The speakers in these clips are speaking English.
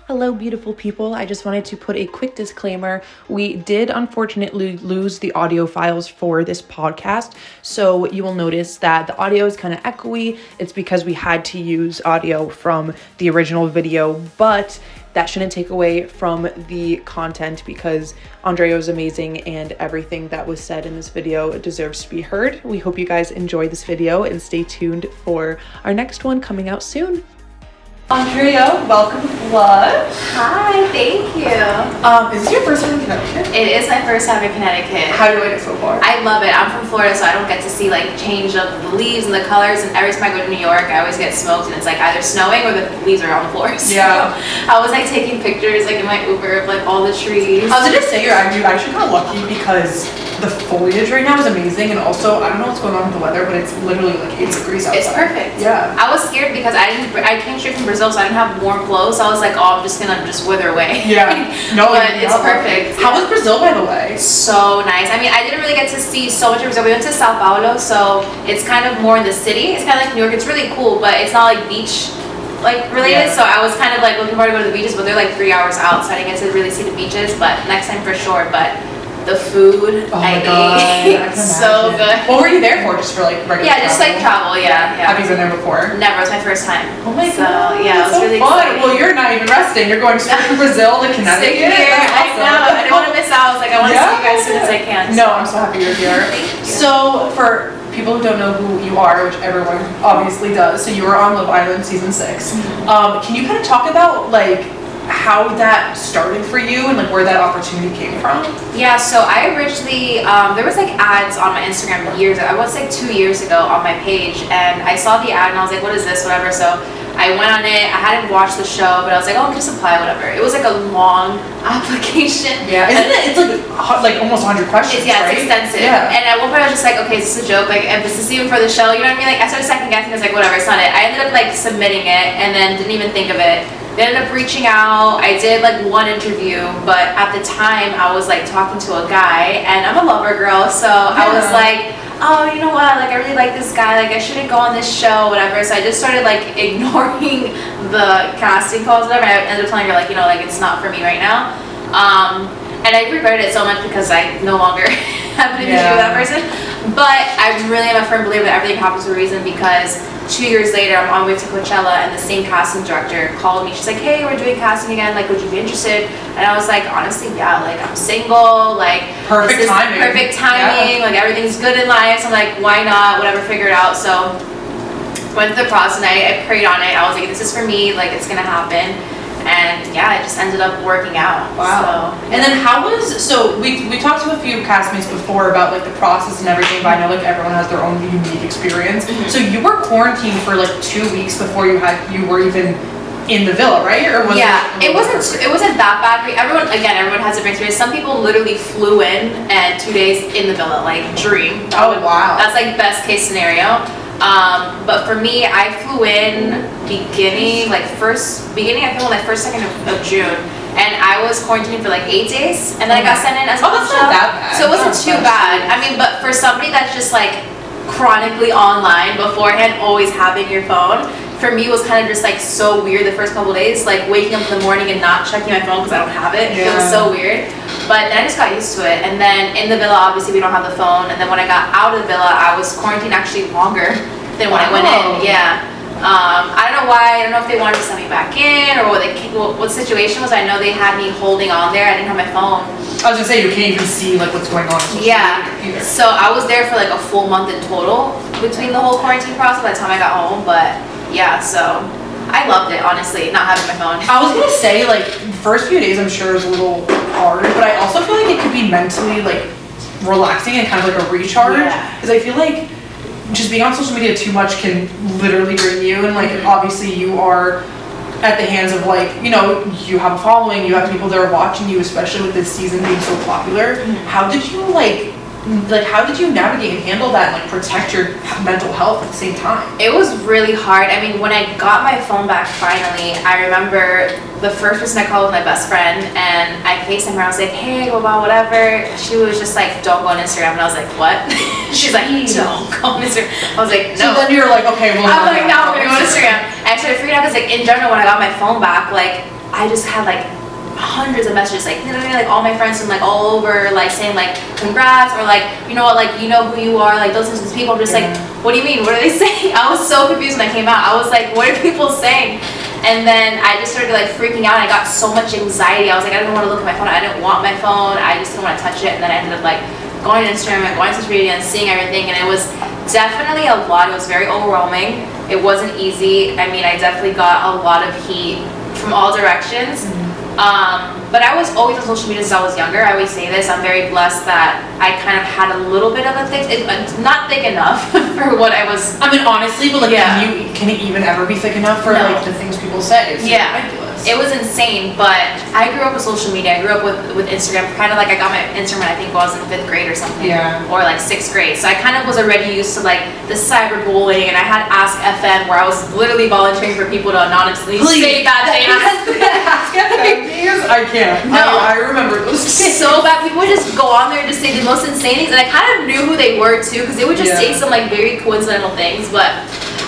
Hello, beautiful people. I just wanted to put a quick disclaimer. We did unfortunately lose the audio files for this podcast, so you will notice that the audio is kind of echoey. It's because we had to use audio from the original video, but that shouldn't take away from the content because Andrea is amazing and everything that was said in this video deserves to be heard. We hope you guys enjoy this video and stay tuned for our next one coming out soon. Andrea, welcome to Vlog. Hi, thank you. Is this your first time in Connecticut? It is my first time in Connecticut. How do you like it so far? I love it. I'm from Florida, so I don't get to see like change of the leaves and the colors. And every time I go to New York, I always get smoked, and it's like either snowing or the leaves are on the floor. So yeah. I was like taking pictures like in my Uber of like all the trees. I was gonna say you're actually kind of lucky because the foliage right now is amazing, and also I don't know what's going on with the weather, but it's literally like 8 degrees outside. It's perfect. Yeah. I was scared because I came straight from Brazil, so I didn't have warm clothes. So I was like, oh, I'm just gonna wither away. Yeah. No, but it's perfect. How was Brazil, by the way? So nice. I mean, I didn't really get to see so much of Brazil. We went to Sao Paulo, so it's kind of more in the city. It's kind of like New York. It's really cool, but it's not like beach like related. Yeah. So I was kind of like looking forward to go to the beaches, but they're like 3 hours out, so I didn't get to really see the beaches. But next time for sure. But the food I ate so good. What were you there for? Just for like regular travel? Just like travel, yeah. Have you been there before? Never. It was my first time. Oh my god. So yeah, it was really fun. exciting. Well, you're not even resting. You're going straight from Brazil to Connecticut. I know. I didn't want to miss out. I was like, I want to see you guys as soon as I can. No, I'm so happy you're here. Thank you. So for people who don't know who you are, which everyone obviously does, so you were on Love Island season 6. Can you kind of talk about like how that started for you and like where that opportunity came from? Yeah, so I originally there was like ads on my Instagram years ago. I was like 2 years ago on my page, and I saw the ad and I was like, what is this, whatever. So I went on it. I hadn't watched the show, but I was like, oh, I'm just apply, whatever. It was like a long application. Yeah, isn't it? It's like almost 100 questions. Yeah, right? It's extensive. Yeah. And at one point I was just like, okay, is this a joke? Like, if this is even for the show, you know what I mean? Like, I started second guessing. I was like, whatever, it's not it. I ended up like submitting it and then didn't even think of it. They ended up reaching out. I did like one interview, but at the time I was like talking to a guy, and I'm a lover girl, so yeah. I was like, oh, you know what, like I really like this guy, like I shouldn't go on this show, whatever. So I just started like ignoring the casting calls, whatever. I ended up telling her like, you know, like it's not for me right now. And I regretted it so much because I no longer have an interview with that person. But I really am a firm believer that everything happens for a reason, because 2 years later I'm on my way to Coachella and the same casting director called me. She's like, hey, we're doing casting again, like would you be interested? And I was like, honestly, yeah, like I'm single, like perfect timing, yeah. Like everything's good in life, so I'm like, why not, whatever, figure it out. So went through the process and I prayed on it. I was like, this is for me, like it's gonna happen. And yeah, it just ended up working out. Wow. So, and then so we talked to a few castmates before about like the process and everything, but I know like everyone has their own unique experience. Mm-hmm. So you were quarantined for like 2 weeks before you were even in the villa, right? Or was it wasn't that bad. Everyone has different experience. Some people literally flew in and 2 days in the villa, like dream. Wow. That's like best case scenario. But for me, I flew in beginning I flew in like first, second of June, and I was quarantined for like 8 days, and then I got sent in as a that's not that bad. So it wasn't too bad. I mean, but for somebody that's just like chronically online beforehand, always having your phone, for me was kind of just like so weird the first couple of days, like waking up in the morning and not checking my phone because I don't have it. Yeah. It was so weird. But then I just got used to it. And then in the villa, obviously we don't have the phone. And then when I got out of the villa, I was quarantined actually longer than when I went in. Yeah. I don't know why. I don't know if they wanted to send me back in or what the situation was. I know they had me holding on there. I didn't have my phone. I was gonna say, you can't even see like what's going on. Yeah. So I was there for like a full month in total between the whole quarantine process by the time I got home. But yeah, so I loved it, honestly, not having my phone. I was gonna say, like, the first few days I'm sure is a little hard, but I also feel like it could be mentally like relaxing and kind of like a recharge. Because I feel like just being on social media too much can literally drain you, and like obviously you are at the hands of like, you know, you have a following, you have people that are watching you, especially with this season being so popular. How did you how did you navigate and handle that and like protect your mental health at the same time? It was really hard. I mean, when I got my phone back finally, I remember the first person I called was my best friend, and I FaceTimed her. I was like, hey, blah, whatever. She was just like, don't go on Instagram. And I was like, what? She's like, don't go on Instagram. I was like, no. So then you're like, okay, well. I'm like, no, we're gonna go on Instagram. And I started freaking out because like in general, when I got my phone back, like I just had like hundreds of messages, like literally like all my friends from like all over, like saying like congrats, or like, you know what, like you know who you are, like those people. I'm just like, what do you mean, what are they saying? I was so confused when I came out. I was like, what are people saying? And then I just started like freaking out. I got so much anxiety. I was like, I didn't want to look at my phone. I didn't want my phone. I just didn't want to touch it. And then I ended up like going to Instagram and going to social media and seeing everything. And it was definitely a lot. It was very overwhelming. It wasn't easy. I mean, I definitely got a lot of heat from all directions. But I was always on social media since I was younger. I always say this, I'm very blessed that I kind of had a little bit of a thick, not thick enough for what I was. I mean, honestly, but like, can it even ever be thick enough for like the things people say? It's ridiculous. It was insane, but I grew up with social media. I grew up with Instagram, kind of like I got my Instagram, I think when I was in 5th grade or something, or like 6th grade. So I kind of was already used to like the cyberbullying, and I had Ask FM where I was literally volunteering for people to anonymously say bad things. Ask FM things? I can't. No, I remember those things. So bad. People would just go on there and just say the most insane things, and I kind of knew who they were too, because they would just say some like very coincidental things. But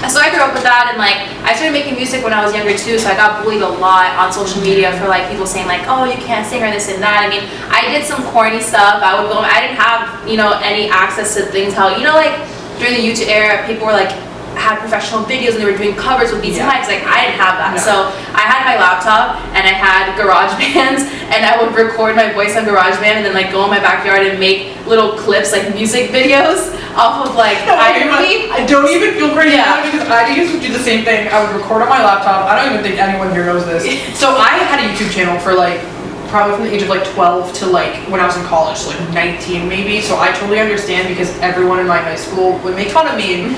so I grew up with that, and like I started making music when I was younger too, so I got bullied a lot on social media for like people saying like, oh, you can't sing or this and that. I mean, I did some corny stuff. I didn't have, you know, any access to things how, you know, like during the YouTube era, people were like had professional videos and they were doing covers with beats and mics. Like I didn't have that. So I had my laptop and I had GarageBand, and I would record my voice on GarageBand and then like go in my backyard and make little clips, like music videos off of like iMovie. I don't even feel crazy about it, because I used to do the same thing. I would record on my laptop. I don't even think anyone here knows this. So I had a YouTube channel for like probably from the age of like 12 to like when I was in college, so like 19 maybe. So I totally understand, because everyone in my high school would make fun of me and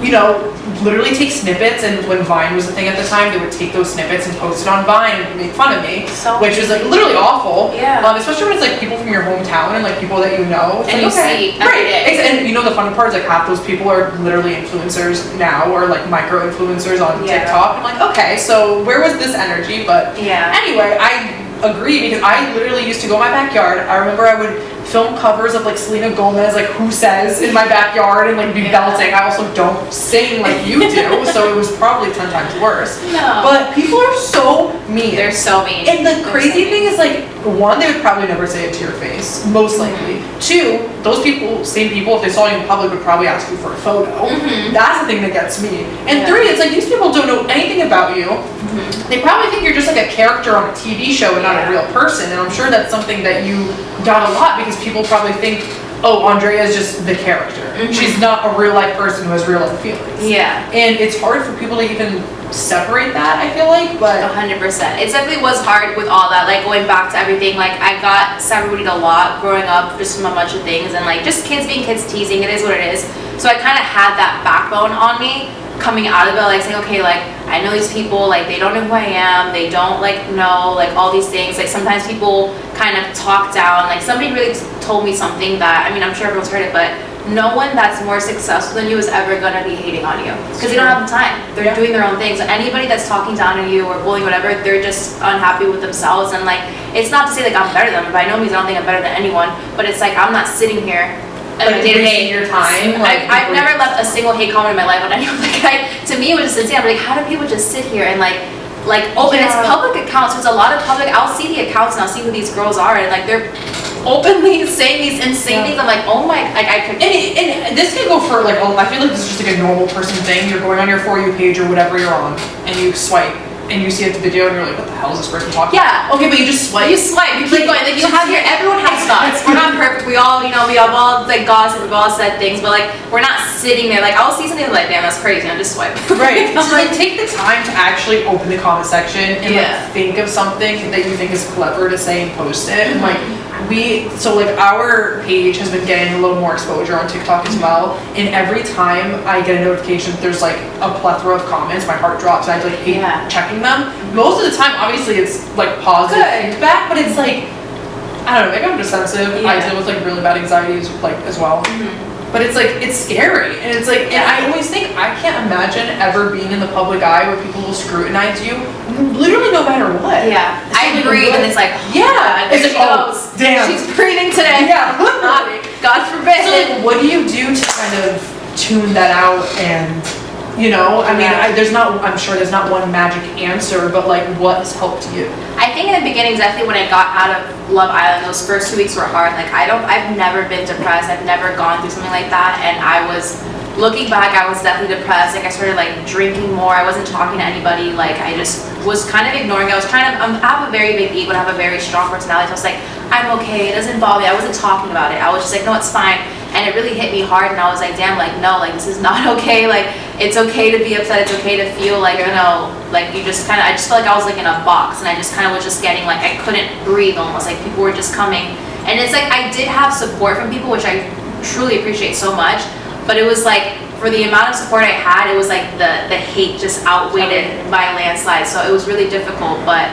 you know, literally take snippets. And when Vine was a thing at the time, they would take those snippets and post it on Vine and make fun of me, which was like literally awful. Especially when it's like people from your hometown and like people that you know, and like, you see every day. And you know, the funny part is like half those people are literally influencers now, or like micro influencers on TikTok. I'm like, okay, so where was this energy? But anyway, I agree, because I literally used to go in my backyard. I remember I would film covers of like Selena Gomez, like Who Says, in my backyard, and like be belting. I also don't sing like you do, so it was probably 10 times worse. But people are so mean. They're so mean. And the crazy thing is, like, one, they would probably never say it to your face, most likely. Two, those people, same people, if they saw you in public, would probably ask you for a photo. That's the thing that gets me. And three, it's like these people don't know anything about you. They probably think you're just like a character on a TV show and not a real person. And I'm sure that's something that you got a lot, because people probably think, oh, Andrea is just the character. She's not a real life person who has real life feelings. And it's hard for people to even separate that, I feel like, but 100%. It definitely was hard with all that, like going back to everything. Like I got cyberbullied a lot growing up, just from a bunch of things, and like just kids being kids, teasing. It is what it is. So I kind of had that backbone on me coming out of it, like saying, okay, like I know these people, like they don't know who I am, they don't like know like all these things. Like sometimes people kind of talk down. Like somebody really told me something that, I mean, I'm sure everyone's heard it, but no one that's more successful than you is ever gonna be hating on you, because they don't have the time. They're doing their own things. So anybody that's talking down on you or bullying, whatever, they're just unhappy with themselves. And like, it's not to say like I'm better than them. By no means I don't think I'm better than anyone, but it's like I'm not sitting here like day to day. Your time. Like, I've never left a single hate comment in my life on anyone. Like to me, it was just insane. I'm like, how do people just sit here and like open? It's public accounts. So it's a lot of public. I'll see the accounts and I'll see who these girls are, and like they're openly saying these insane things. I'm like, oh my, like I could. And this can go for like, I feel like this is just like a normal person thing. You're going on your For You page or whatever you're on, and you swipe, and you see a video, and you're like, what the hell is this person talking about? Okay, but you just swipe. You swipe. You keep going. Like you have your. Everyone has thoughts. We're not perfect. We all, you know, we have all like gossip. We've all said things, but like we're not sitting there. Like I'll see something like, damn, that's crazy. I'm just swipe. Right. So like take the time to actually open the comment section and like think of something that you think is clever to say and post it. And like our page has been getting a little more exposure on TikTok as well, and every time I get a notification that there's like a plethora of comments, my heart drops. I like hate checking them. Most of the time, obviously, it's like positive feedback, but it's like, I don't know, maybe I'm just sensitive. I deal with like really bad anxieties like as well. But it's like, it's scary. And it's like, and I always think, I can't imagine ever being in the public eye where people will scrutinize you, literally no matter what. I breathe and it's like, it's like, oh, damn. She's breathing today. God forbid. So like, what do you do to kind of tune that out? And, you know, I mean, I'm sure there's not one magic answer, but like, what has helped you? think in the beginning, definitely when I got out of Love Island, those first 2 weeks were hard. Like I've never been depressed. I've never gone through something like that. And I was, looking back, I was definitely depressed. Like I started like drinking more. I wasn't talking to anybody. Like I just was kind of ignoring. I was trying to, I have a very big ego and I have a very strong personality. So I was like, I'm okay. It doesn't bother me. I wasn't talking about it. I was just like, no, it's fine. And it really hit me hard. And I was like, damn, like, no, like this is not okay. Like it's okay to be upset. It's okay to feel like, you know, like you just kind of, I just felt like I was like in a box and I just kind of was just getting like, I couldn't breathe almost. Like people were just coming. And it's like, I did have support from people, which I truly appreciate so much. But it was like, for the amount of support I had, it was like the hate just outweighed it by a landslide. So it was really difficult. But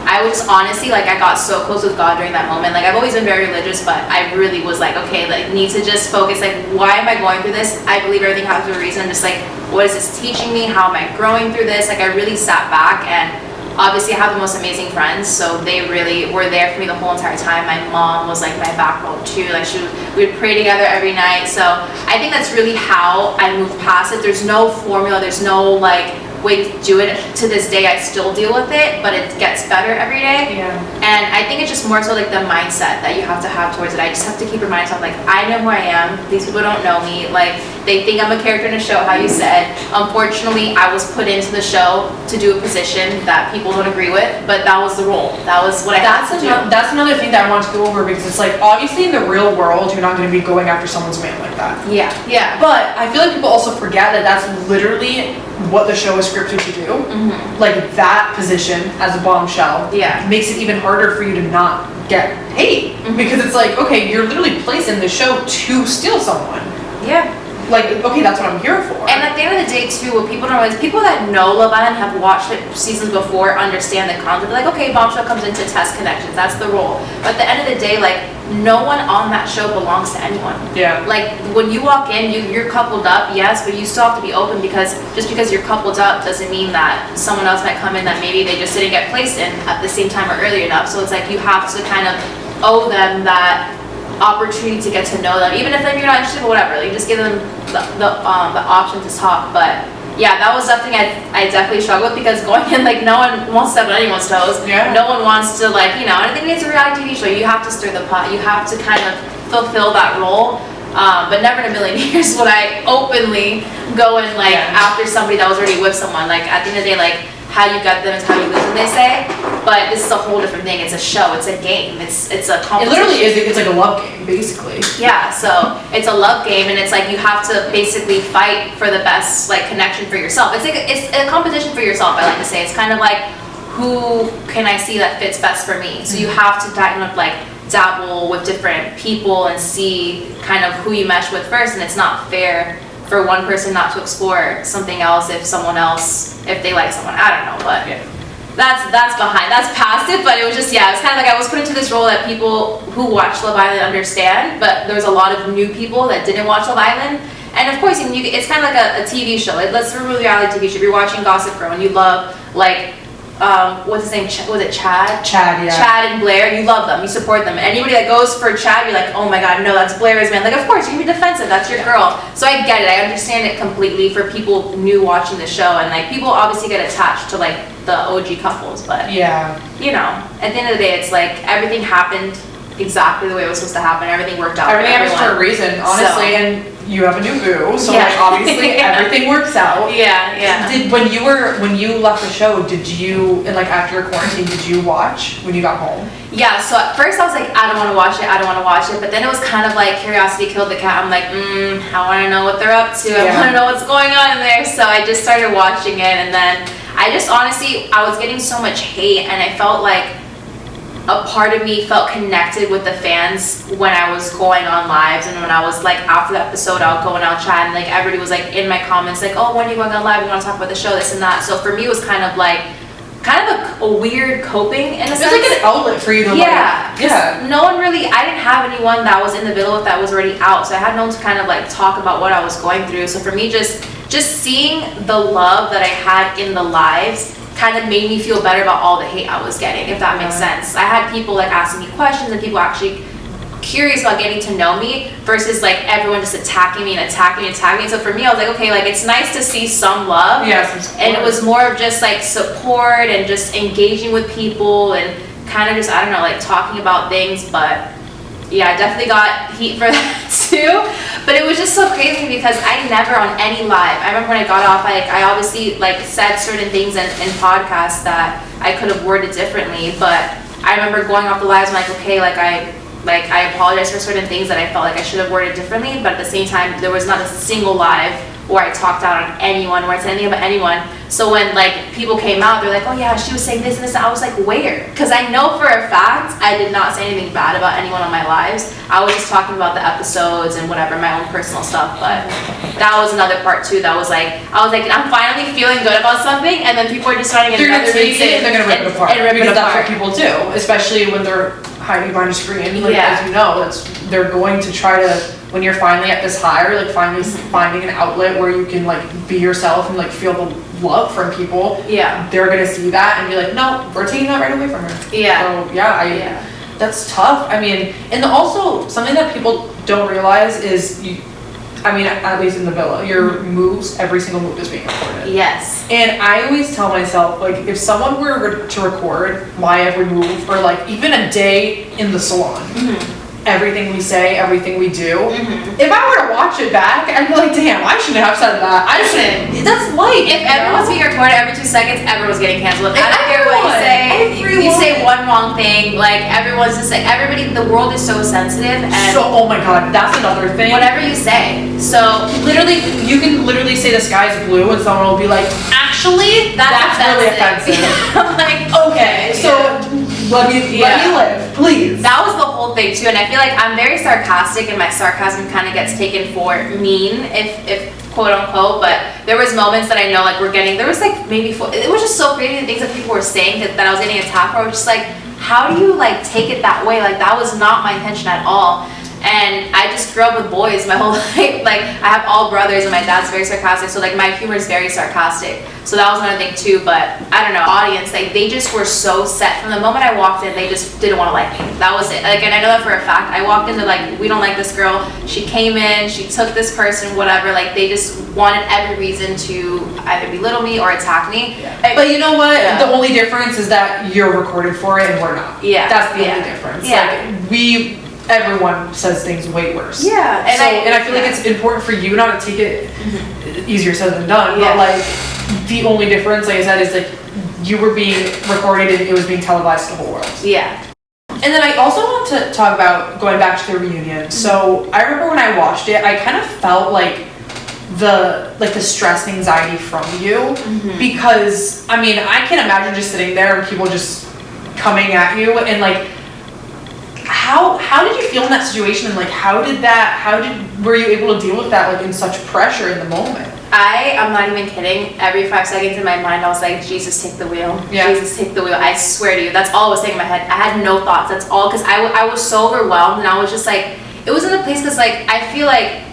I was honestly, like, I got so close with God during that moment. Like, I've always been very religious, but I really was like, okay, like, need to just focus. Like, why am I going through this? I believe everything happens for a reason. I'm just like, what is this teaching me? How am I growing through this? Like, I really sat back, and obviously I have the most amazing friends, so they really were there for me the whole entire time. My mom was like my backbone too. Like we would pray together every night. So I think that's really how I moved past it. There's no formula. There's no like way to do it. To this day, I still deal with it, but it gets better every day. Yeah. And I think it's just more so like the mindset that you have to have towards it. I just have to keep your mindset like, I know who I am. These people don't know me. Like, they think I'm a character in a show, how you said. Unfortunately, I was put into the show to do a position that people don't agree with, but that was the role. That was what I had to do. That's another thing that I want to go over, because it's like, obviously in the real world, you're not going to be going after someone's man like that. Yeah, yeah. But I feel like people also forget that that's literally what the show is scripted to do. Mm-hmm. Like, that position as a bombshell makes it even harder for you to not get hate. Mm-hmm. Because it's like, okay, you're literally placed in the show to steal someone. Yeah. Like, okay, that's what I'm here for. And at the end of the day, too, what people don't realize, people that know Love Island, have watched it seasons before, understand the concept. Like, okay, bombshell comes in to test connections. That's the role. But at the end of the day, like, no one on that show belongs to anyone. Yeah. Like, when you walk in, you're coupled up, yes, but you still have to be open, because just because you're coupled up doesn't mean that someone else might come in that maybe they just didn't get placed in at the same time or early enough. So it's like you have to kind of owe them that opportunity to get to know them, even if like you're not interested or whatever. Like, just give them the option to talk. But yeah, that was something I definitely struggled with, because going in, like, no one wants to step on anyone's toes. Yeah. No one wants to, like, you know, and I think it's a reality TV show. You have to stir the pot. You have to kind of fulfill that role. But never in a million years would I openly go in, like, after somebody that was already with someone. Like, at the end of the day, like, how you get them is how you lose them, they say. But this is a whole different thing. It's a show. It's a game. It's a competition. It literally is. It's like a love game, basically. Yeah, so it's a love game, and it's like you have to basically fight for the best, like, connection for yourself. It's like it's a competition for yourself, I like to say. It's kind of like, who can I see that fits best for me? So you have to kind of like dabble with different people and see kind of who you mesh with first, and it's not fair for one person not to explore something else if they like someone. I don't know, but that's past it. But it was just, it's kind of like I was put into this role that people who watch Love Island understand, but there's a lot of new people that didn't watch Love Island. And of course, it's kind of like a TV show. Like, let's remove reality TV show. If you're watching Gossip Girl and you love, like, what's his name? Was it Chad? Chad, yeah. Chad and Blair, you love them, you support them. Anybody that goes for Chad, you're like, oh my god, no, that's Blair's man. Like, of course, you can be defensive, that's your girl. So I get it, I understand it completely for people new watching the show. And like, people obviously get attached to like the OG couples, but you know, at the end of the day, it's like everything happened exactly the way it was supposed to happen. Everything worked out. Everything happens for a reason, honestly. So, and you have a new boo, so like obviously everything works out. Yeah. When you left the show, did you, and like after your quarantine, did you watch when you got home? Yeah, so at first I was like, I don't want to watch it, but then it was kind of like curiosity killed the cat. I'm like, I want to know what they're up to. I want to know what's going on in there. So I just started watching it, and then I just honestly, I was getting so much hate, and I felt like a part of me felt connected with the fans when I was going on lives, and when I was like, after the episode, I'll go and I'll chat, and like everybody was like in my comments like, oh, when are you going on live? We want to talk about the show, this and that. So for me, it was kind of a weird coping in a sense. It was like an outlet for you to no one really, I didn't have anyone that was in the middle that was already out, so I had no one to kind of like talk about what I was going through. So for me, just seeing the love that I had in the lives kind of made me feel better about all the hate I was getting, if that makes sense. I had people like asking me questions, and people actually curious about getting to know me versus like everyone just attacking me. So for me, I was like, okay, like it's nice to see some love. Yeah, some support. And it was more of just like support and just engaging with people and kind of just, I don't know, like talking about things. But yeah, I definitely got heat for that too. But it was just so crazy because I never on any live, I remember when I got off, I obviously like said certain things in podcasts that I could have worded differently, but I remember going off the lives and like, okay, I apologize for certain things that I felt like I should have worded differently, but at the same time, there was not a single live where I talked out on anyone, where I said anything about anyone. So when like people came out, they're like, oh yeah, she was saying this and this, and I was like, where? Because I know for a fact I did not say anything bad about anyone on my lives. I was just talking about the episodes and whatever, my own personal stuff. But that was another part too. That was like, I was like, I'm finally feeling good about something, and then people are just starting another reason. They're gonna rip it apart. Because that's what people do, especially when they're hiding behind a screen. Like, as you know, they're going to try to, when you're finally at this high, or like finally finding an outlet where you can like be yourself and like feel the love from people, they're gonna see that and be like, no, we're taking that right away from her. So that's tough. I mean, and also something that people don't realize is at least in the villa, your moves, every single move is being recorded. Yes. And I always tell myself, like, if someone were to record my every move, or like even a day in the salon, everything we say, everything we do, if I were to watch it back, I'd be like, damn, I shouldn't have said that. I shouldn't. That's light. If everyone's being recorded every 2 seconds, everyone's getting canceled. I don't care what you say. You say one wrong thing, like everyone's just like, everybody, the world is so sensitive. And so, oh my God, that's another thing. Whatever you say. So literally, you can literally say the sky's blue and someone will be like, actually, that's really offensive. I'm like, okay, so let me live, please. That was the whole thing too, and I feel like I'm very sarcastic, and my sarcasm kind of gets taken for mean, if quote unquote. But there was moments that I know like there was like maybe it was just so crazy the things that people were saying that I was getting attacked for. I was just like, how do you like take it that way? Like that was not my intention at all. And I just grew up with boys my whole life. Like I have all brothers, and my dad's very sarcastic, so like my humor is very sarcastic. So that was another thing too. But I don't know, audience, like they just were so set from the moment I walked in. They just didn't want to like me. That was it. Like, and I know that for a fact. I walked into like, we don't like this girl. She came in, she took this person, whatever. Like they just wanted every reason to either belittle me or attack me. But you know what? The only difference is that you're recorded for it and we're not. That's the only difference. Like everyone says things way worse. And I feel like it's important for you not to take it easier said than done. But like the only difference, like I said, is like you were being recorded and it was being televised to the whole world. And then I also want to talk about going back to the reunion. So I remember when I watched it, I kind of felt like the stress and anxiety from you, because I mean I can imagine just sitting there and people just coming at you, and like how did you feel in that situation, and like were you able to deal with that like in such pressure in the moment? I'm not even kidding. Every 5 seconds in my mind, I was like, Jesus, take the wheel. Jesus, take the wheel. I swear to you, that's all I was saying in my head. I had no thoughts. That's all, because I was so overwhelmed, and I was just like, it was in a place because like I feel like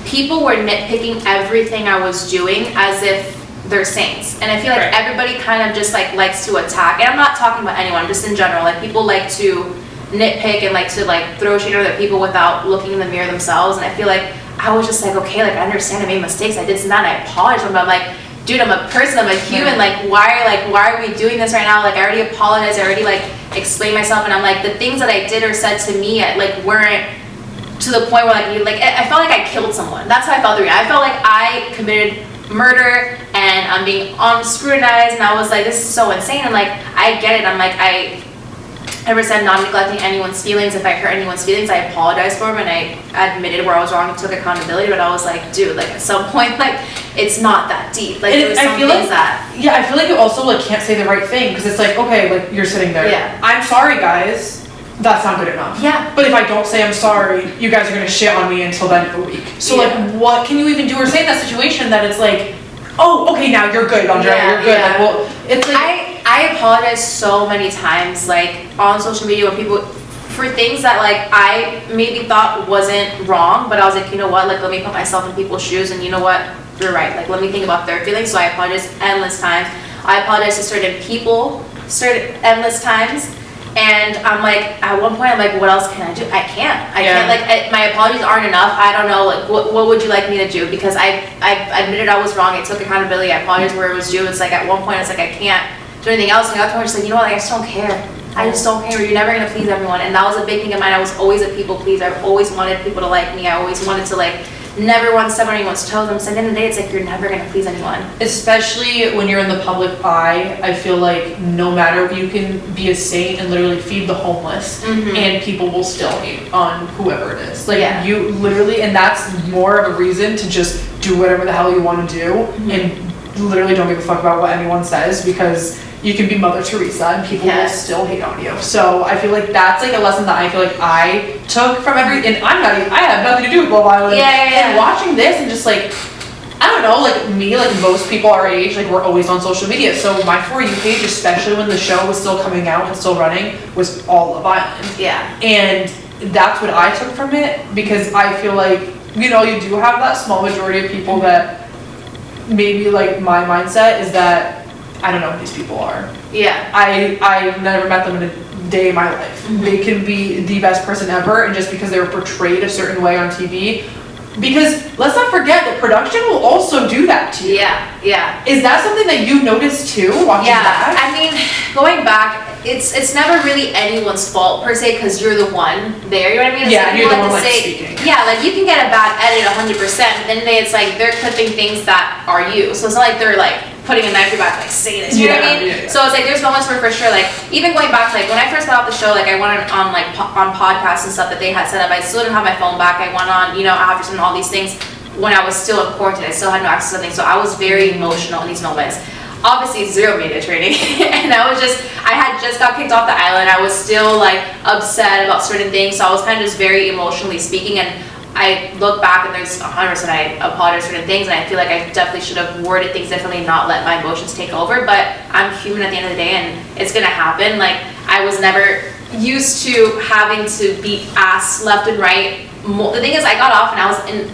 people were nitpicking everything I was doing as if they're saints, and I feel like everybody kind of just like likes to attack. And I'm not talking about anyone, just in general. Like people like to nitpick and like to like throw shade at other people without looking in the mirror themselves. And I feel like I was just like, okay, like I understand I made mistakes, I did some that, and I apologize, but I'm like, dude, I'm a person, I'm a human, like why are we doing this right now? Like I already apologized, I already like explained myself, and I'm like, the things that I did or said to me like weren't to the point where like I felt like I killed someone. That's how I felt. I felt like I committed murder and I'm being scrutinized, and I was like, this is so insane. And like I get it, I'm like, I never said not neglecting anyone's feelings. If I hurt anyone's feelings, I apologized for them, and I admitted where I was wrong and took accountability. But I was like, dude, like at some point, like it's not that deep. Like there was some things that I feel like you also like can't say the right thing, because it's like, okay, like you're sitting there, I'm sorry guys, that's not good enough. But if I don't say I'm sorry, you guys are gonna shit on me until the end of the week. So like what can you even do or say in that situation that it's like, oh, okay, now you're good, Andrea, you're good. Like, well, it's like I apologize so many times, like on social media, when people, for things that like I maybe thought wasn't wrong, but I was like, you know what, like let me put myself in people's shoes, and you know what, you're right, like let me think about their feelings. So I apologize endless times. I apologize to certain people, endless times. And I'm like, at one point, I'm like, what else can I do? I can't, like, my apologies aren't enough. I don't know, like, what would you like me to do? Because I admitted I was wrong. I took accountability. I apologized where it was due. It's like, at one point, it's like, I can't do anything else. And I was just like, you know what, like, I just don't care. I just don't care. You're never gonna please everyone. And that was a big thing of mine. I was always a people pleaser. I always wanted people to like me. I always wanted to, like, never want to step on anyone's toes. I'm saying, at the end of the day, it's like, you're never gonna please anyone. Especially when you're in the public eye, I feel like no matter, you can be a saint and literally feed the homeless, and people will still hate on whoever it is. Like, you literally, and that's more of a reason to just do whatever the hell you want to do, and literally don't give a fuck about what anyone says, because you can be Mother Teresa and people will still hate on you. So I feel like that's like a lesson that I feel like I took from and I have nothing to do with Love Island. And watching this and just like, I don't know, like me, like most people our age, like we're always on social media. So my For You page, especially when the show was still coming out and still running, was all Love Island. And that's what I took from it, because I feel like, you know, you do have that small majority of people that maybe, like, my mindset is that I don't know who these people are. I've never met them in a day in my life. They can be the best person ever, and just because they were portrayed a certain way on TV, because let's not forget that production will also do that to you. Is that something that you noticed too, watching that? I mean, going back, it's never really anyone's fault per se, because you're the one there, you know what I mean? It's like, you're the one like speaking. Like you can get a bad edit 100%, but then it's like they're clipping things that are you. So it's not like they're like putting a knife through your back, like, say this, you know what I mean? So it's like, there's moments where for sure, like, even going back to, like, when I first got off the show, like, I went on like, on podcasts and stuff that they had set up. I still didn't have my phone back. I went on, you know, after and all these things when I was still in quarantine. I still had no access to something, so I was very emotional in these moments. Obviously, zero media training, and I had just got kicked off the island. I was still, like, upset about certain things, so I was kind of just very emotionally speaking, and I look back and there's 100% I apologize for certain things, and I feel like I definitely should have worded things differently and not let my emotions take over, but I'm human at the end of the day, and it's gonna happen. Like, I was never used to having to be asked left and right. The thing is, I got off and I was in,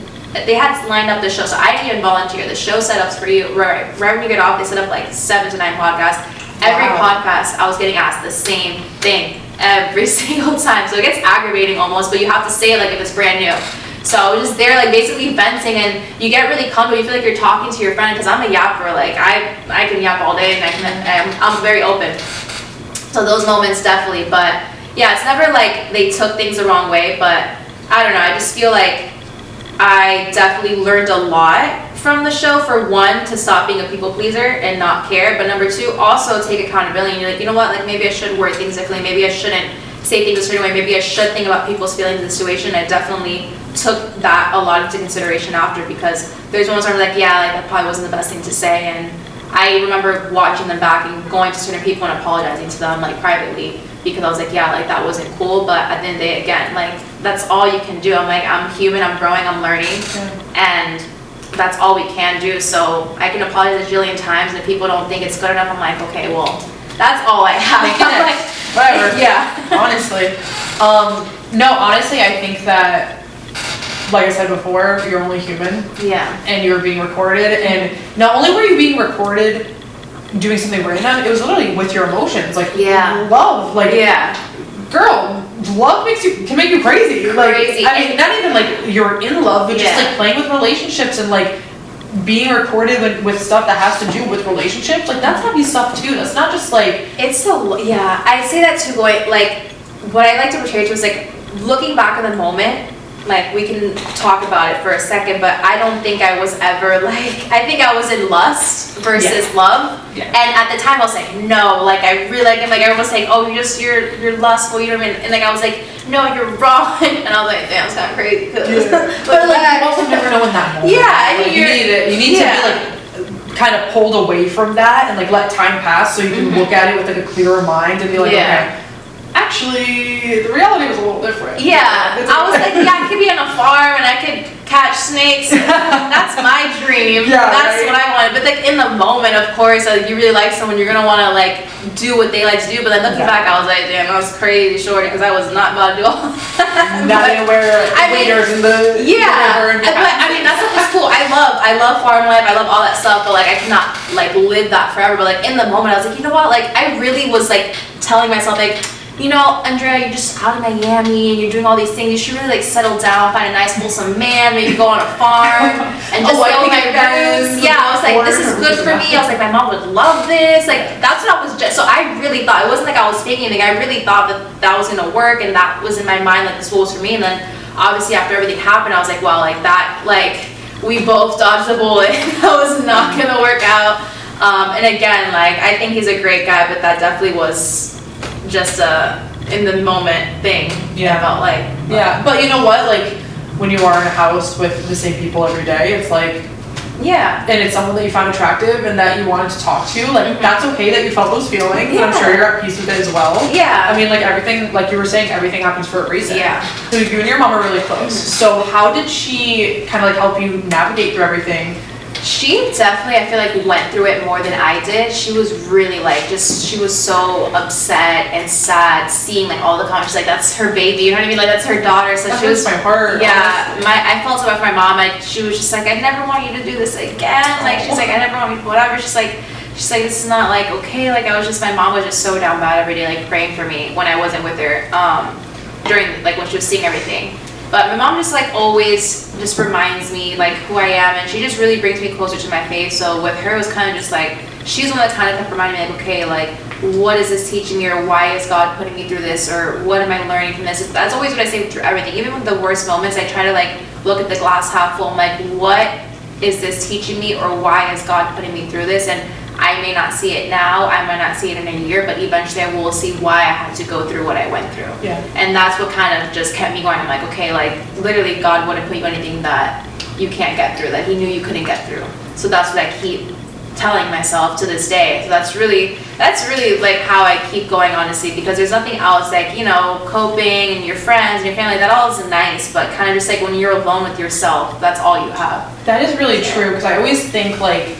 they had lined up the show, so I didn't even volunteer. The show setups for you, right when you get off, they set up like 7 to 9 podcasts. Every podcast, I was getting asked the same thing every single time, so it gets aggravating almost, but you have to say it like if it's brand new. So I was just there, like, basically venting, and you get really comfortable. You feel like you're talking to your friend, because I'm a yapper. Like, I can yap all day, and I'm very open. So those moments definitely, but yeah, it's never like they took things the wrong way, but I don't know. I just feel like I definitely learned a lot from the show. For one, to stop being a people pleaser and not care, but number two, also take accountability. And you're like, you know what? Like, maybe I should word things differently. Maybe I shouldn't say things a certain way. Maybe I should think about people's feelings in the situation. I definitely took that a lot into consideration after, because there's moments where I'm like, yeah, like, that probably wasn't the best thing to say, and I remember watching them back and going to certain people and apologizing to them, like, privately, because I was like, yeah, like, that wasn't cool, but at the end of the day, again, like, that's all you can do. I'm like, I'm human, I'm growing, I'm learning, and that's all we can do. So I can apologize a jillion times, and if people don't think it's good enough, I'm like, okay, well, that's all I have. I'm like, whatever. Honestly. No, honestly, I think that, like I said before, you're only human. And you're being recorded, and not only were you being recorded doing something random, it was literally with your emotions. Like, love, like, girl, love can make you crazy. Like, I mean, not even like you're in love, but just like playing with relationships and like being recorded with stuff that has to do with relationships. Like, that's heavy stuff too. That's not just like, it's so, I say that too, going, like, what I like to portray to is like, looking back in the moment, like, we can talk about it for a second, but I don't think I was ever like, I think I was in lust versus love. And at the time I was like, no, like, I really like him. Like, everyone was like, oh, you're lustful, you know what I mean? And like, I was like, no, you're wrong. And I was like, damn, it's kind of crazy. But like, you also never know in that moment. I mean, like, you need to be like, kind of pulled away from that and like let time pass, so you can look at it with like a clearer mind and be like, okay, actually, the reality was a little different. I was like, I could be on a farm and I could catch snakes. That's my dream. That's what I wanted. But like, in the moment, of course, you really like someone, you're gonna want to like do what they like to do. But then looking back, I was like, damn, I was crazy shorty, because I was not about to do all that. Not gonna wear waders in the river. But I mean, that stuff is cool. I love farm life. I love all that stuff. But like, I cannot like live that forever. But like, in the moment, I was like, you know what? Like, I really was like telling myself, like, you know, Andrea, you're just out in Miami and you're doing all these things. You should really like settle down, find a nice wholesome man, maybe go on a farm and just go with my friends. Yeah, I was like, this is good for me. I was like, my mom would love this. Like, that's what I was just, so I really thought, it wasn't like I was faking anything. I really thought that was gonna work, and that was in my mind, like, the school was for me. And then obviously after everything happened, I was like, well, like that, like, we both dodged a bullet. That was not gonna work out. And again, like, I think he's a great guy, but that definitely was just a in the moment thing. Yeah. I felt like. Yeah, but you know what? Like, when you are in a house with the same people every day, it's like, yeah. and it's someone that you found attractive and that you wanted to talk to, like, that's okay that you felt those feelings. Yeah. I'm sure you're at peace with it as well. Yeah. I mean, like, everything, like you were saying, everything happens for a reason. Yeah. So you and your mom are really close. So how did she kind of like help you navigate through everything? She definitely, I feel like, went through it more than I did. She was really like, she was so upset and sad seeing like all the comments. She's like, that's her baby, you know what I mean? Like, that's her daughter. So she was my heart. Yeah, I felt so bad for my mom. She was just like, I never want you to do this again. Like, she's like, I never want you to whatever. She's like, this is not like okay. Like, my mom was just so down bad every day, like praying for me when I wasn't with her during like when she was seeing everything. But my mom just like always just reminds me like who I am, and she just really brings me closer to my faith. So with her, it was kind of just like, she's the one that kind of kept reminding me like, okay, like, what is this teaching me, or why is God putting me through this, or what am I learning from this? That's always what I say through everything. Even with the worst moments, I try to like look at the glass half full. I'm like, what is this teaching me, or why is God putting me through this? And I may not see it now, I might not see it in a year, but eventually I will see why I had to go through what I went through. Yeah. And that's what kind of just kept me going. I'm like, okay, like, literally God wouldn't put you anything that you can't get through, that he knew you couldn't get through. So that's what I keep telling myself to this day. So that's really like how I keep going, honestly, because there's nothing else, like, you know, coping and your friends and your family, that all is nice, but kind of just like when you're alone with yourself, that's all you have. That is really true, because I always think like,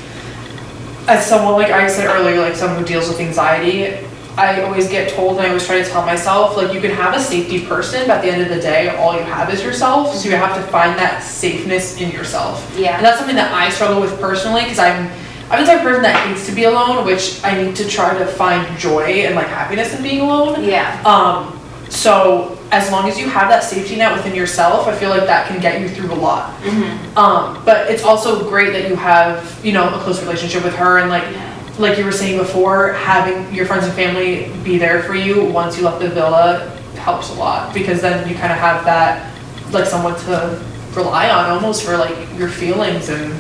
as someone, like I said earlier, like someone who deals with anxiety, I always get told, and I always try to tell myself, like, you can have a safety person, but at the end of the day, all you have is yourself. So you have to find that safeness in yourself. Yeah. And that's something that I struggle with personally, because I'm the type of person that hates to be alone, which I need to try to find joy and like happiness in being alone. Yeah. So as long as you have that safety net within yourself, I feel like that can get you through a lot. Mm-hmm. But it's also great that you have, you know, a close relationship with her, and like you were saying before, having your friends and family be there for you once you left the villa helps a lot, because then you kind of have that, like, someone to rely on almost for like your feelings and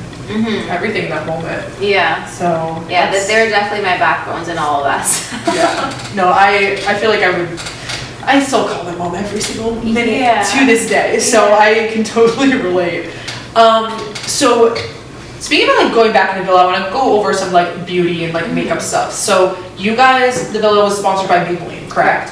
everything in that moment. Yeah. So yeah, they're definitely my backbones and all of that. Yeah. No, I feel like I still call my mom every single minute to this day, so I can totally relate. So speaking of like going back in the villa, I want to go over some like beauty and like makeup stuff. So you guys, the villa was sponsored by Maybelline, correct?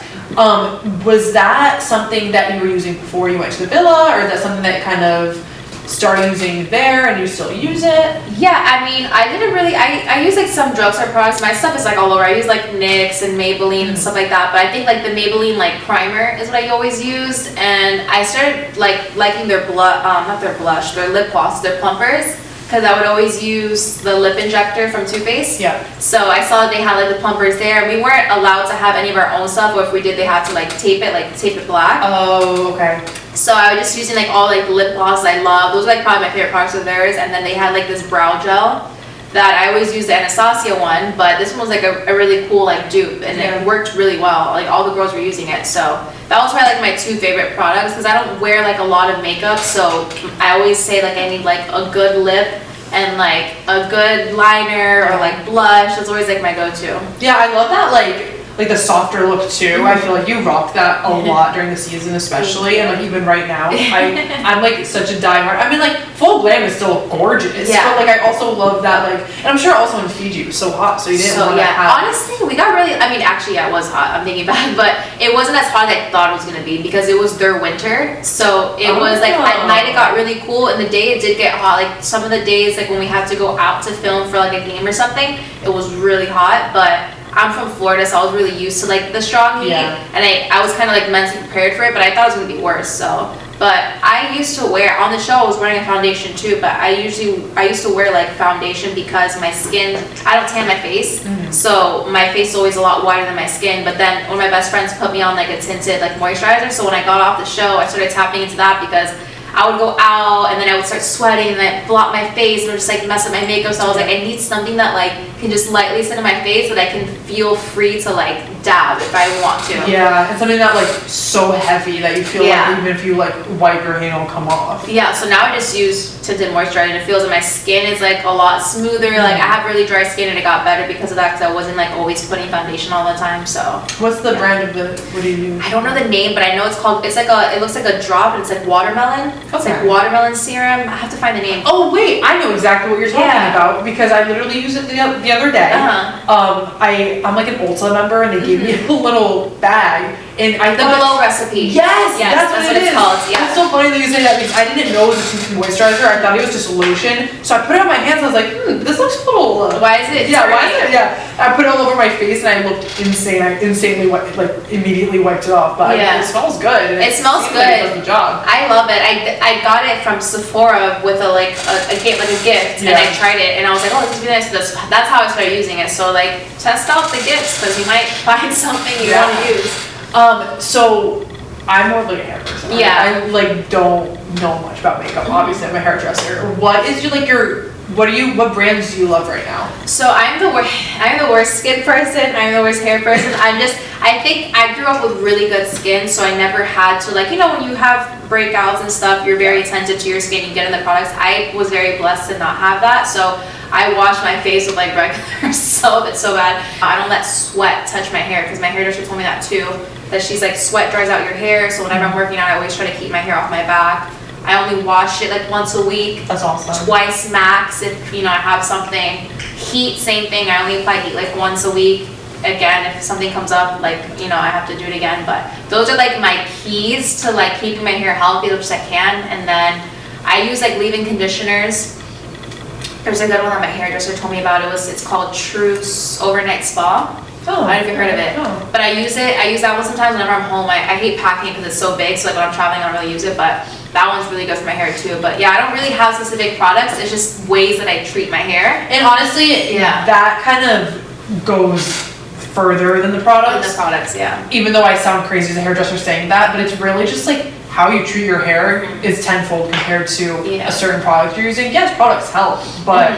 Was that something that you were using before you went to the villa, or is that something that kind of started using there and you still use it? Yeah, I mean, I didn't really, I use like some drugstore products. My stuff is like all over. I use like NYX and Maybelline and stuff like that, but I think like the Maybelline like primer is what I always used, and I started like liking their not their blush, their lip gloss, their plumpers, because I would always use the lip injector from Too Faced. Yeah. So I saw that they had like the plumpers there. We weren't allowed to have any of our own stuff, or if we did, they had to like tape it black. Oh, okay. So I was just using like all like lip glosses I love. Those are like probably my favorite products of theirs. And then they had like this brow gel that I always use, the Anastasia one, but this one was like a really cool like dupe, and it worked really well. Like all the girls were using it. So that was probably like my two favorite products, because I don't wear like a lot of makeup. So I always say like I need like a good lip and like a good liner or like blush. That's always like my go-to. Yeah, I love that like the softer look too. I feel like you rocked that a lot during the season, especially, and like even right now, I'm like such a diehard. I mean, like full glam is still gorgeous, but like I also love that, like, and I'm sure also in Fiji it was so hot, so you didn't want to have. Honestly, we got really. I mean, actually, yeah, it was hot. I'm thinking back, but it wasn't as hot as I thought it was gonna be, because it was their winter. So it was like at night it got really cool, and the day it did get hot. Like some of the days, like when we had to go out to film for like a game or something, it was really hot, but I'm from Florida, so I was really used to like the strong heat, and I was kind of like mentally prepared for it, but I thought it was gonna be worse. So But I used to wear, on the show I was wearing a foundation too, but I used to wear like foundation because my skin, I don't tan my face, so my face is always a lot whiter than my skin. But then one of my best friends put me on like a tinted like moisturizer, so when I got off the show I started tapping into that because I would go out and then I would start sweating and then blot my face and it would just like mess up my makeup. So I was like, I need something that like can just lightly sit in my face so that I can feel free to like dab if I want to. Yeah, and something that like so heavy that you feel like even if you like wipe your hand, it'll come off. Yeah, so now I just use tinted moisturizer and it feels that my skin is like a lot smoother. Like I have really dry skin and it got better because of that because I wasn't like always putting foundation all the time. So what's the brand of the, what do you use? I don't know the name, but I know it's called, it's like a, it looks like a drop and it's like watermelon. It's like watermelon serum. I have to find the name. Oh wait, I know exactly what you're talking about because I literally used it the other day. I'm like an Ulta member and they gave me a little bag and I the glow recipe. Yes, that's what it's called. Yeah. It's so funny that you say that because I didn't know it was a tinted moisturizer. I thought it was just lotion. So I put it on my hands and I was like, this looks a little. Why is it? Yeah, why is it? Yeah. I put it all over my face and I looked insane. I insanely immediately wiped it off. But it smells good. It smells good. Like it does the job. I love it. I got it from Sephora with a gift, and I tried it and I was like, oh, this is really nice. That's how I started using it. So like test out the gifts because you might find something you want to use. So I'm more of like a hair person. Yeah. I like don't know much about makeup. Obviously, I'm a hairdresser. What what brands do you love right now? So I'm the worst skin person. I'm the worst hair person. I think I grew up with really good skin, so I never had to like, when you have breakouts and stuff, you're very attentive to your skin, you get in the products. I was very blessed to not have that, so I wash my face with like regular soap. It's so bad. I don't let sweat touch my hair because my hairdresser told me that too, that she's like, sweat dries out your hair, so whenever I'm working out I always try to keep my hair off my back. I only wash it like once a week. That's awesome. Twice max if I have something. Heat, same thing. I only apply heat like once a week. Again, if something comes up, like I have to do it again. But those are like my keys to like keeping my hair healthy as much as I can. And then I use like leave-in conditioners. There's a good one that my hairdresser told me about. It's called Truce Overnight Spa. Oh, I don't know if you've heard of it. Oh. But I use that one sometimes whenever I'm home. I hate packing because it's so big, so like when I'm traveling I don't really use it, but that one's really good for my hair too. But yeah, I don't really have specific products. It's just ways that I treat my hair. And honestly, that kind of goes further than the products. Even though I sound crazy as a hairdresser saying that, but it's really just like how you treat your hair is tenfold compared to a certain product you're using. Yes, products help, but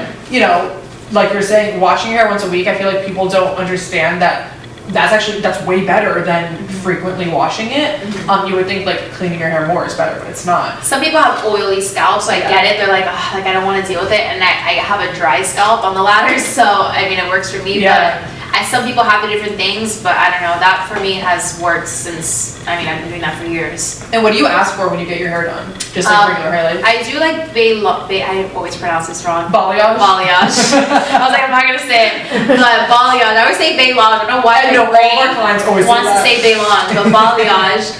like you're saying, washing your hair once a week, I feel like people don't understand that's way better than frequently washing it. You would think like cleaning your hair more is better, but it's not. Some people have oily scalps, so I get it. They're like, I don't want to deal with it, and I have a dry scalp on the ladder, so I mean it works for me. But some people have the different things, but I don't know. That for me has worked since. I've been doing that for years. And what do you ask for when you get your hair done? Just like regular hairline? I do like I always pronounce this wrong. Balayage? Balayage. I was like, I'm not gonna say it. But balayage. I always say balayage. I don't know why. I know all of our clients always wants to say balayage, but balayage.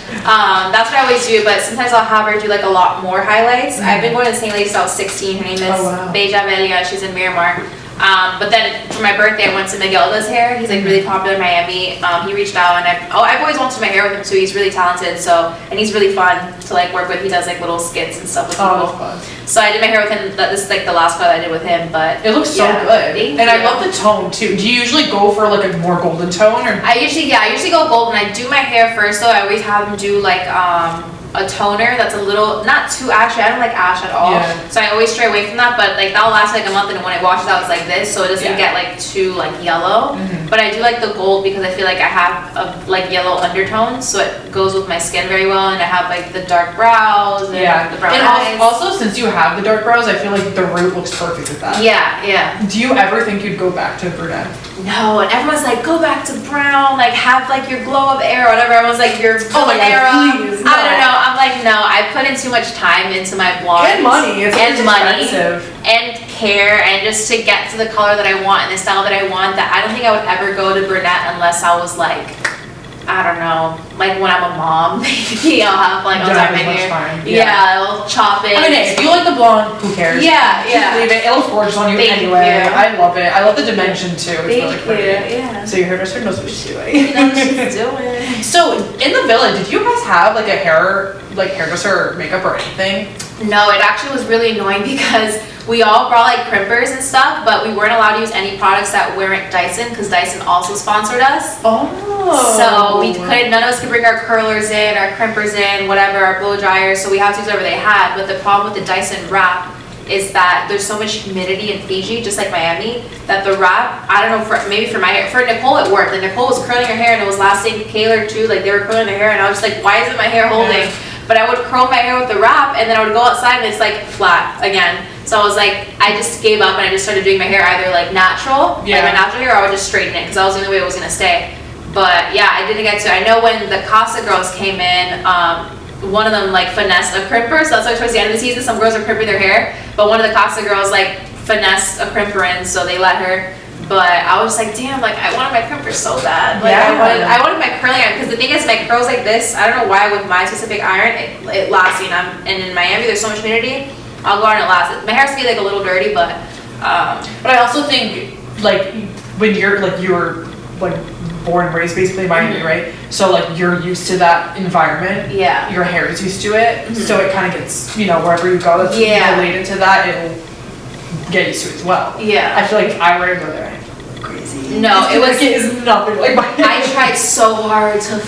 That's what I always do. But sometimes I'll have her do like a lot more highlights. I've been going to the same lady since I was 16. Her name is Beja Velia. She's in Miramar. But then for my birthday, I went to Miguel's hair. He's like really popular in Miami. He reached out, and I've always wanted to do my hair with him too. He's really talented, and he's really fun to like work with. He does like little skits and stuff with people. Fun. So I did my hair with him. This is like the last color I did with him, but it looks so good. And I love the tone too. Do you usually go for like a more golden tone, or? I usually go golden. I do my hair first though. I always have him do like a toner that's a little, not too ashy. I don't like ash at all. So I always stray away from that, but like that'll last like a month, and when it washes out it's like this, so it doesn't get like too like yellow. But I do like the gold because I feel like I have a like yellow undertone, so it goes with my skin very well, and I have like the dark brows and the brown eyes. Also since you have the dark brows, I feel like the root looks perfect with that. Do you ever think you'd go back to brunette? No, and everyone's like, go back to brown, like have like your glow of air or whatever. Everyone's like, your era. Please, no. I don't know. I'm like, no, I put in too much time into my blonde. And money. It's expensive. And care, and just to get to the color that I want and the style that I want, that I don't think I would ever go to brunette unless I was like, I don't know, like when I'm a mom, maybe I'll have like, I'll dye my hair. Yeah, I'll chop it. I mean, hey, if you like the blonde, who cares? Yeah, Just leave it. It looks gorgeous on you anyway. I love it. I love the dimension too. It's really pretty. Yeah. So your hairdresser knows what she's doing. She knows what she's doing. So in the villa, did you guys have like a hairdresser or makeup or anything? No, it actually was really annoying because we all brought like crimpers and stuff, but we weren't allowed to use any products that weren't Dyson because Dyson also sponsored us. Oh. So we couldn't, none of us could bring our curlers in, our crimpers in, whatever, our blow dryers, so we had to use whatever they had. But the problem with the Dyson wrap is that there's so much humidity in Fiji, just like Miami, that the wrap, I don't know, maybe for my hair, for Nicole it worked. And Nicole was curling her hair and it was lasting. Kayla too, like they were curling their hair and I was just like, why isn't my hair holding? But I would curl my hair with the wrap and then I would go outside and it's like flat again. So I was like, I just gave up and I just started doing my hair either like natural, like my natural hair, or I would just straighten it because that was the only way it was gonna stay. But yeah, I didn't get to. I know when the Casa girls came in, one of them like finessed a crimper, so that's why towards the end of the season some girls are crimping their hair, but one of the Casa girls like finessed a crimper in, so they let her. But I was like, damn, like I wanted my crimper so bad. Like I wanted my curling iron, because the thing is my curls like this, I don't know why with my specific iron it lasts, and in Miami there's so much humidity, I'll go out and it lasts. My hair has to be like a little dirty, but I also think like when you're like born and raised basically in Miami, right? So like you're used to that environment. Yeah. Your hair is used to it, so it kind of gets, wherever you go, it's related to that, it'll get used to it as well. Yeah. I feel like if I were to go there, I'd go crazy. No, it is nothing like my hair. I tried so hard to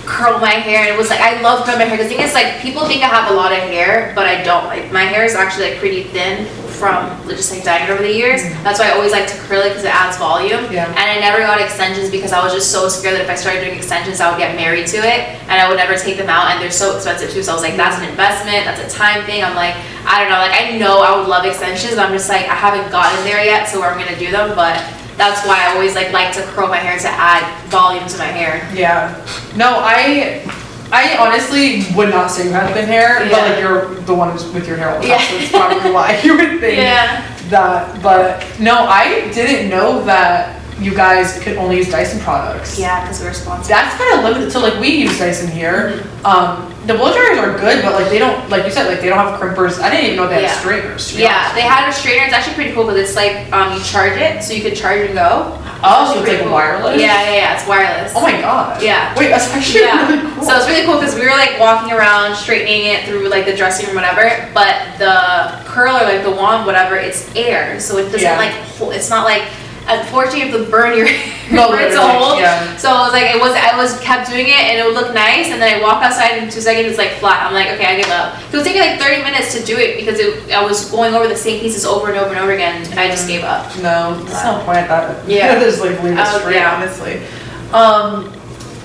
curl my hair, and it was like, I love curling my hair. The thing is, like, people think I have a lot of hair, but I don't. Like, my hair is actually like pretty thin from just like dyeing it over the years. That's why I always like to curl it, because it adds volume. Yeah. And I never got extensions because I was just so scared that if I started doing extensions, I would get married to it and I would never take them out, and they're so expensive too. So I was like, that's an investment, that's a time thing. I'm like, I don't know, like I know I would love extensions, but I'm just like, I haven't gotten there yet, so where I'm gonna do them. But that's why I always like to curl my hair to add volume to my hair. Yeah. No, I honestly would not say you had thin hair, but like you're the one who's with your hair all the time, so it's probably why you would think that. But no, I didn't know that you guys could only use Dyson products. Yeah, because we're sponsored. That's kind of limited. So like we use Dyson here. The blow dryers are good, but like they don't, like you said, like they don't have crimpers. I didn't even know they had strainers. Yeah, they had a strainer. It's actually pretty cool because it's like you charge it, so you can charge and go. Oh, so it's like wireless? Yeah, it's wireless. Oh my god. Yeah. Wait, that's actually really cool. So it's really cool because we were like walking around, straightening it through like the dressing room, whatever, but the curler, like the wand, whatever, it's air. So it doesn't like, it's not like, unfortunately you have to burn your hair to hold. So I was like, I was kept doing it and it would look nice, and then I walk outside in 2 seconds, it's like flat. I'm like, okay, I give up. It would take me like 30 minutes to do it because I was going over the same pieces over and over and over again, and I just gave up. No, there's no point at that. Yeah. Just like leave it straight, honestly.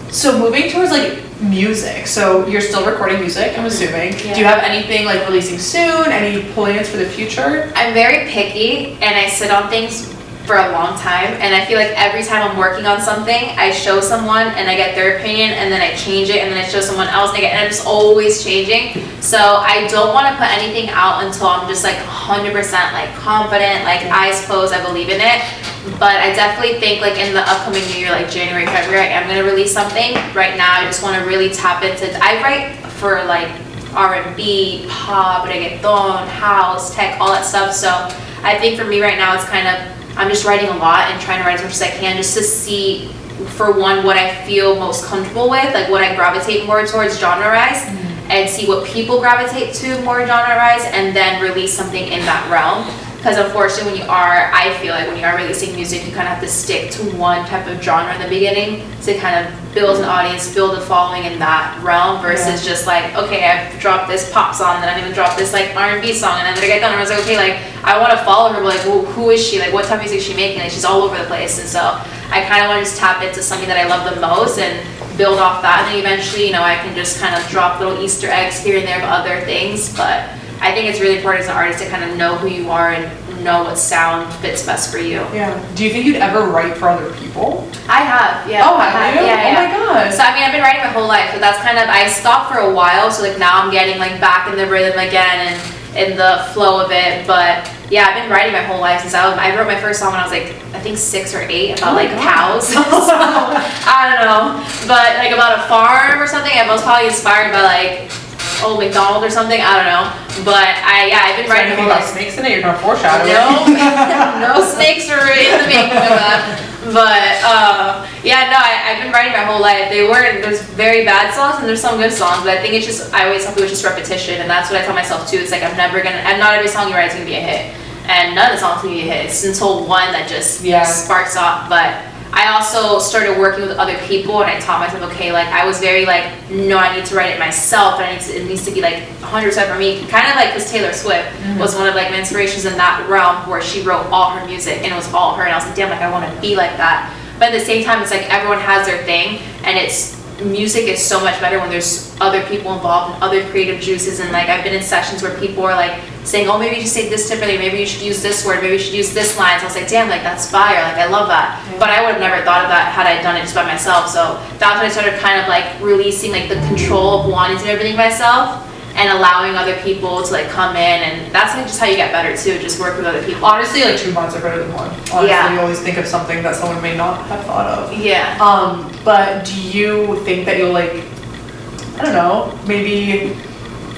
So moving towards like music, so you're still recording music, I'm assuming. Do you have anything like releasing soon? Any plans for the future? I'm very picky and I sit on things for a long time, and I feel like every time I'm working on something, I show someone and I get their opinion, and then I change it, and then I show someone else, and I'm just always changing. So I don't want to put anything out until I'm just like 100% like confident, like eyes closed, I believe in it. But I definitely think like in the upcoming new year, like January, February, I'm gonna release something. Right now, I just want to really tap into. I write for like R&B, pop, reggaeton, house, tech, all that stuff. So I think for me right now, it's kind of, I'm just writing a lot and trying to write as much as I can, just to see, for one, what I feel most comfortable with, like what I gravitate more towards genre-wise, and see what people gravitate to more genre-wise, and then release something in that realm. Because unfortunately, I feel like when you are releasing music, you kind of have to stick to one type of genre in the beginning to kind of build an audience, build a following in that realm, versus just like, okay, I've dropped this pop song, then I'm gonna drop this like R&B song, and then I get done, and I was like, okay, like I want to follow her, but like, well, who is she? Like, what type of music is she making? Like, she's all over the place, and so I kind of want to just tap into something that I love the most and build off that, and then eventually, I can just kind of drop little Easter eggs here and there of other things. But I think it's really important as an artist to kind of know who you are and know what sound fits best for you. Yeah. Do you think you'd ever write for other people? I have, yeah. Oh, have you? Yeah. Oh my god. So I mean, I've been writing my whole life, but that's kind of, I stopped for a while, so like now I'm getting like back in the rhythm again and in the flow of it. But yeah, I've been writing my whole life since I wrote my first song when I was like, I think 6 or 8, about like cows. So I don't know. but like about a farm or something. I was probably inspired by like Old McDonald or something. I don't know. But I've been writing about snakes in it. You're not foreshadowing. No, no snakes are in the making of that. But I've been writing my whole life. There's very bad songs and there's some good songs, but I think I always tell people it's just repetition, and that's what I tell myself too. It's like not every song you write is gonna be a hit, and none of the songs can be a hit. It's until one that just sparks off. But I also started working with other people, and I taught myself, okay, like I was very like, no, I need to write it myself, and it needs to be like 100% for me. Kind of like because Taylor Swift was one of like my inspirations in that realm, where she wrote all her music and it was all her, and I was like, damn, like I want to be like that. But at the same time, it's like everyone has their thing, and music is so much better when there's other people involved and other creative juices. And like I've been in sessions where people are like saying, oh, maybe you should say this differently, maybe you should use this word, maybe you should use this line. So I was like, damn, like that's fire, like I love that. But I would have never thought of that had I done it just by myself. So that's when I started kind of like releasing like the control of wanting to do everything myself and allowing other people to like come in, and that's like just how you get better too, just work with other people. Honestly, like 2 months are better than one. Honestly, you always think of something that someone may not have thought of. Yeah. But do you think that you'll like, I don't know, maybe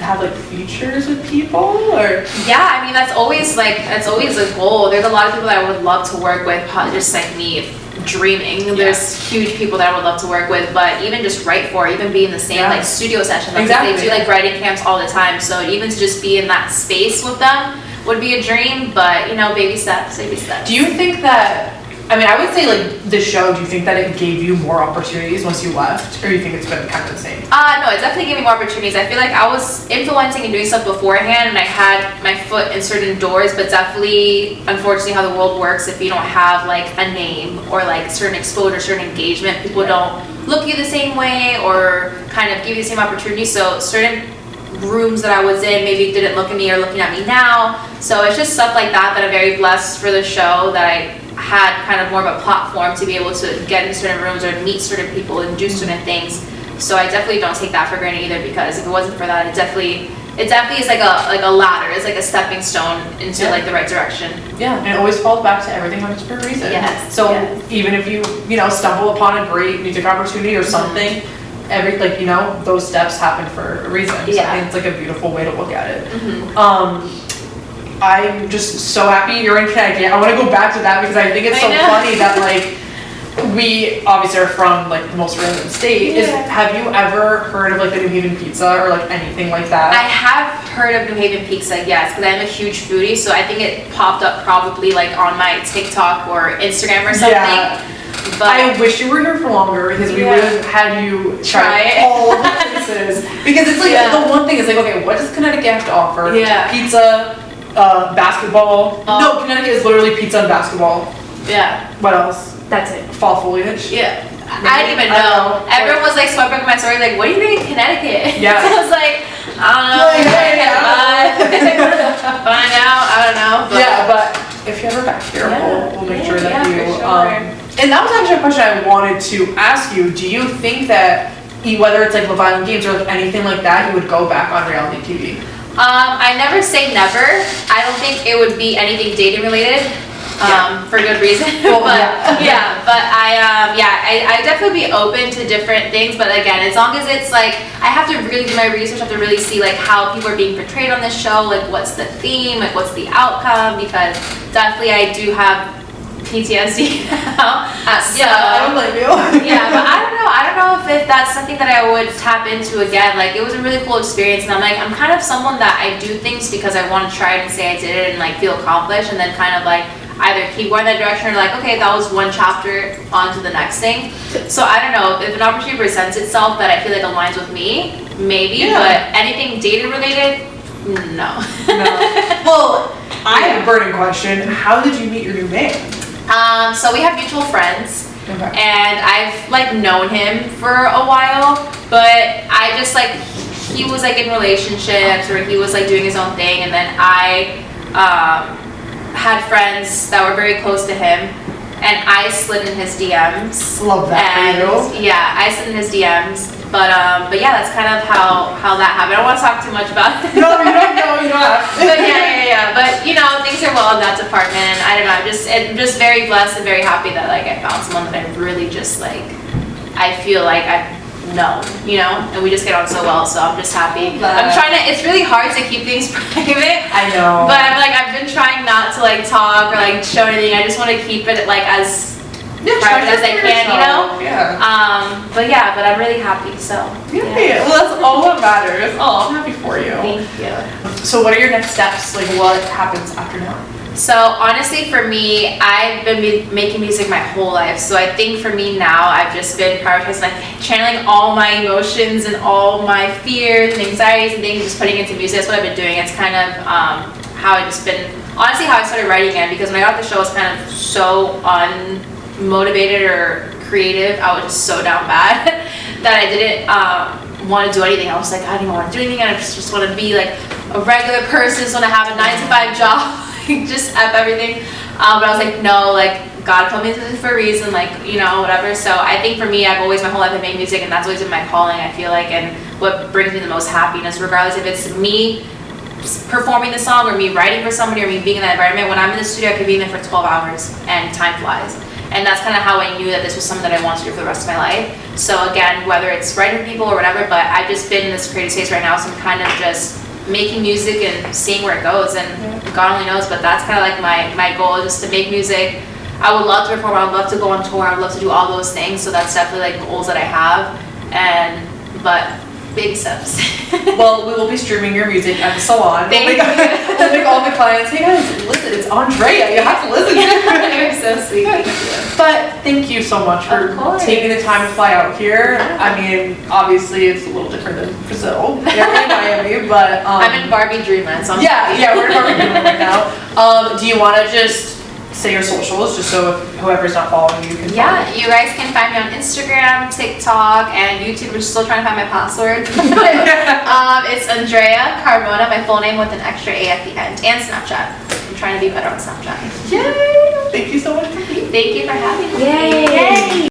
have like features with people, or? Yeah, I mean that's always a goal. There's a lot of people that I would love to work with, just like me dreaming. There's huge people that I would love to work with, but even just write for, even be in the same like studio session. Like they do like writing camps all the time, so even to just be in that space with them would be a dream. But you know, baby steps. Do you think that, I mean, I would say like the show, do you think that it gave you more opportunities once you left, or do you think it's been kind of the same? No, it definitely gave me more opportunities. I feel like I was influencing and doing stuff beforehand, and I had my foot in certain doors, but definitely, unfortunately, how the world works, if you don't have like a name or like certain exposure, certain engagement, people don't look at you the same way or kind of give you the same opportunity. So certain rooms that I was in maybe didn't look at me or looking at me now. So it's just stuff like that I'm very blessed for the show, that I had kind of more of a platform to be able to get into certain rooms or meet certain people and do certain things. So I definitely don't take that for granted either, because if it wasn't for that, it definitely is like a ladder. It's like a stepping stone into like the right direction. Yeah, and it always falls back to everything happens for a reason. Yes. So even if you stumble upon a great music opportunity or something, those steps happen for a reason. So I think it's like a beautiful way to look at it. I'm just so happy you're in Connecticut. I want to go back to that because I think it's so funny that like we obviously are from like the most random state. Have you ever heard of like the New Haven pizza or like anything like that? I have heard of New Haven pizza, yes, because I'm a huge foodie, so I think it popped up probably like on my TikTok or Instagram or something. Yeah. But I wish you were here for longer, because we would have had you try all of the places. Because it's like the one thing is like, okay, what does Connecticut have to offer? Pizza, basketball. No, Connecticut is literally pizza and basketball. Yeah. What else? That's it. Fall foliage. Yeah. I didn't even know. Everyone was like swept up in my story, like, what do you think in Connecticut? Yeah. I was like, I don't know. Find out. I don't know. But yeah, but if you're ever back here, we'll make sure that you. For sure. And that was actually a question I wanted to ask you. Do you think that whether it's like Love Island Games or like anything like that, you would go back on reality TV? I never say never. I don't think it would be anything dating related. For good reason. But I definitely be open to different things, but again, as long as it's like, I have to really do my research, I have to really see like how people are being portrayed on this show, like what's the theme, like what's the outcome, because definitely I do have PTSD now. I don't blame you. But I don't know if that's something that I would tap into again. Like it was a really cool experience, and I'm kind of someone that I do things because I want to try it and say I did it and like feel accomplished, and then kind of like either keep going that direction or like, okay, that was one chapter, on to the next thing. So I don't know, if an opportunity presents itself that I feel like aligns with me, maybe, but anything data related, no. Well, I have a burning question. How did you meet your new man? So we have mutual friends, and I've like known him for a while, but I just like, he was like in relationships or he was like doing his own thing, and then I had friends that were very close to him, and I slid in his DMs. Love that for you. Yeah, I slid in his DMs. But yeah, that's kind of how that happened. I don't want to talk too much about it. No, you don't have to. But yeah. But things are well in that department. I don't know. I'm just very blessed and very happy that like I found someone that I really just like I feel like I've known, you know, and we just get on so well, so I'm just happy. I'm trying to, it's really hard to keep things private. I know. But I've been trying not to like talk or like show anything. I just want to keep it like as private as I can, you know? Yeah. But I'm really happy, so. Yeah. Well, that's all that matters. Oh, I'm happy for you. Thank you. So what are your next steps? Like, what happens after now? So honestly, for me, I've been making music my whole life. So I think for me now, I've just been prioritizing, like channeling all my emotions and all my fears and anxieties and things, just putting it into music. That's what I've been doing. It's kind of how I just been, honestly, how I started writing it. Because when I got the show, I was kind of so unmotivated or creative. I was just so down bad that I didn't want to do anything. I was like, I don't even want to do anything. I just want to be like a regular person. Just want to have a 9-to-5 job. Just up everything, but I was like, no, like God put me into this for a reason, like, you know, whatever. So I think for me, I've always, my whole life, I've made music, and that's always been my calling, I feel like, and what brings me the most happiness, regardless if it's me performing the song or me writing for somebody or me being in that environment. When I'm in the studio, I could be in there for 12 hours and time flies. And that's kind of how I knew that this was something that I wanted to do for the rest of my life. So again, whether it's writing people or whatever, but I've just been in this creative space right now, so I'm kind of just making music and seeing where it goes, and God only knows, but that's kind of like my goal, is just to make music. I would love to perform, I would love to go on tour, I would love to do all those things, so that's definitely like goals that I have, but baby steps. Well, we will be streaming your music at the salon. Thank you. We'll make all the clients, hey guys, listen, it's Andrea, you have to listen to it. You're so sweet, thank you. But thank you so much for taking the time to fly out here. I mean, obviously it's a little different than Brazil. You're in Miami, but I'm in Barbie Dreamland, so yeah, we're in Barbie Dreamland right now. Do you want to just say your socials, just so if whoever's not following you can follow? Yeah, you guys can find me on Instagram, TikTok, and YouTube. We're still trying to find my password. It's Andrea Carmona, my full name with an extra A at the end, and Snapchat. I'm trying to be better on Snapchat. Yay! Thank you so much for being here. Thank you for having me. Yay!